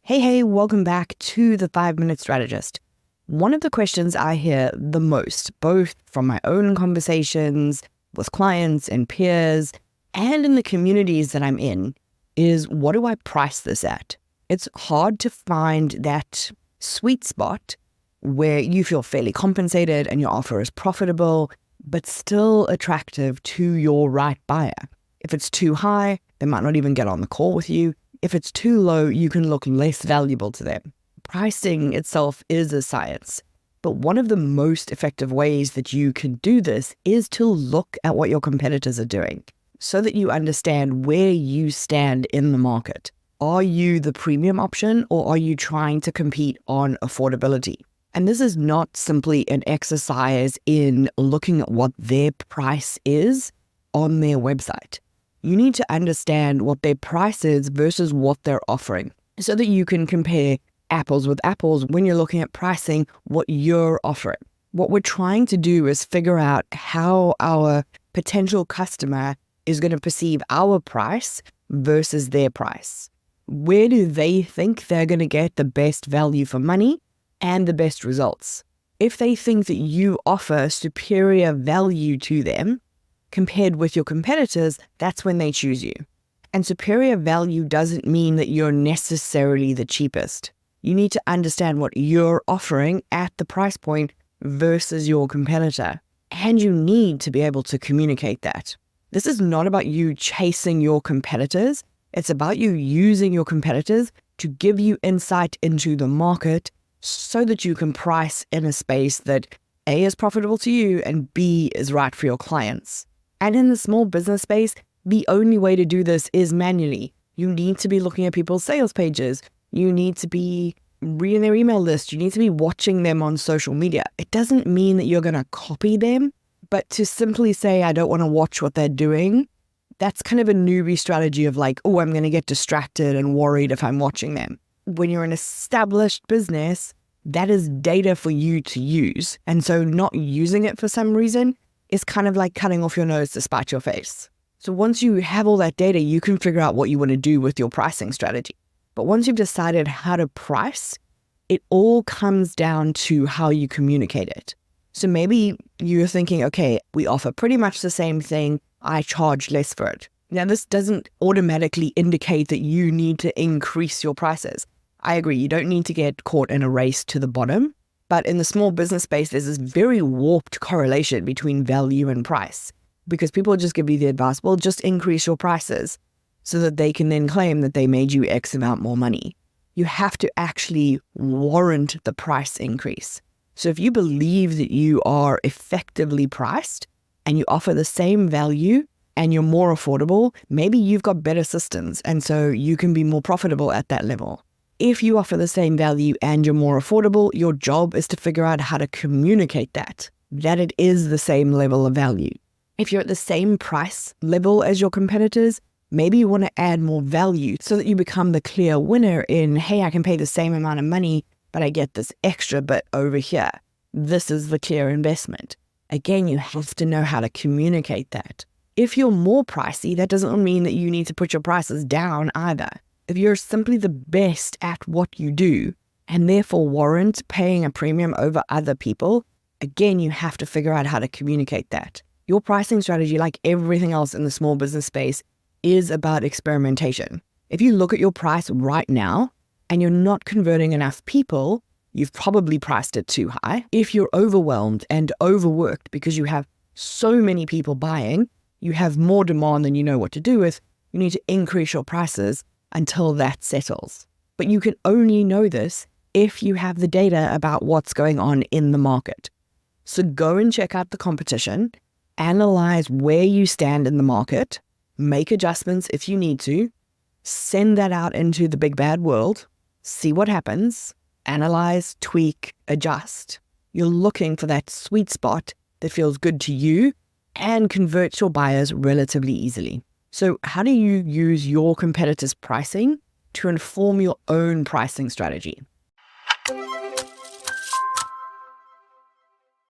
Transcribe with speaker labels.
Speaker 1: Hey, welcome back to the 5-Minute Strategist. One of the questions I hear the most, both from my own conversations with clients and peers, and in the communities that I'm in, is what do I price this at? It's hard to find that sweet spot where you feel fairly compensated and your offer is profitable, but still attractive to your right buyer. If it's too high, they might not even get on the call with you. If it's too low, you can look less valuable to them. Pricing itself is a science, but one of the most effective ways that you can do this is to look at what your competitors are doing so that you understand where you stand in the market. Are you the premium option, or are you trying to compete on affordability? And this is not simply an exercise in looking at what their price is on their website. You need to understand what their price is versus what they're offering so that you can compare apples with apples when you're looking at pricing what you're offering. What we're trying to do is figure out how our potential customer is going to perceive our price versus their price. Where do they think they're going to get the best value for money and the best results? If they think that you offer superior value to them, compared with your competitors, that's when they choose you. And superior value doesn't mean that you're necessarily the cheapest. You need to understand what you're offering at the price point versus your competitor. And you need to be able to communicate that. This is not about you chasing your competitors. It's about you using your competitors to give you insight into the market so that you can price in a space that A, is profitable to you, and B, is right for your clients. And in the small business space, the only way to do this is manually. You need to be looking at people's sales pages. You need to be reading their email list. You need to be watching them on social media. It doesn't mean that you're going to copy them, but to simply say, I don't want to watch what they're doing, that's kind of a newbie strategy of like, oh, I'm going to get distracted and worried if I'm watching them. When you're an established business, that is data for you to use. And so not using it for some reason is kind of like cutting off your nose to spite your face. So once you have all that data, you can figure out what you want to do with your pricing strategy. But once you've decided how to price, it all comes down to how you communicate it. So maybe you're thinking, okay, we offer pretty much the same thing. I charge less for it. Now, this doesn't automatically indicate that you need to increase your prices. I agree, you don't need to get caught in a race to the bottom. But in the small business space, there's this very warped correlation between value and price, because people just give you the advice, well, just increase your prices so that they can then claim that they made you X amount more money. You have to actually warrant the price increase. So if you believe that you are effectively priced and you offer the same value and you're more affordable, maybe you've got better systems and so you can be more profitable at that level. If you offer the same value and you're more affordable, your job is to figure out how to communicate that it is the same level of value. If you're at the same price level as your competitors, maybe you want to add more value so that you become the clear winner in, hey, I can pay the same amount of money, but I get this extra bit over here. This is the clear investment. Again, you have to know how to communicate that. If you're more pricey, that doesn't mean that you need to put your prices down either. If you're simply the best at what you do and therefore warrant paying a premium over other people, again, you have to figure out how to communicate that. Your pricing strategy, like everything else in the small business space, is about experimentation. If you look at your price right now and you're not converting enough people, you've probably priced it too high. If you're overwhelmed and overworked because you have so many people buying, you have more demand than you know what to do with, you need to increase your prices until that settles. But you can only know this if you have the data about what's going on in the market. So go and check out the competition, analyze where you stand in the market, make adjustments if you need to, send that out into the big bad world, see what happens, analyze, tweak, adjust. You're looking for that sweet spot that feels good to you and converts your buyers relatively easily. So how do you use your competitors' pricing to inform your own pricing strategy?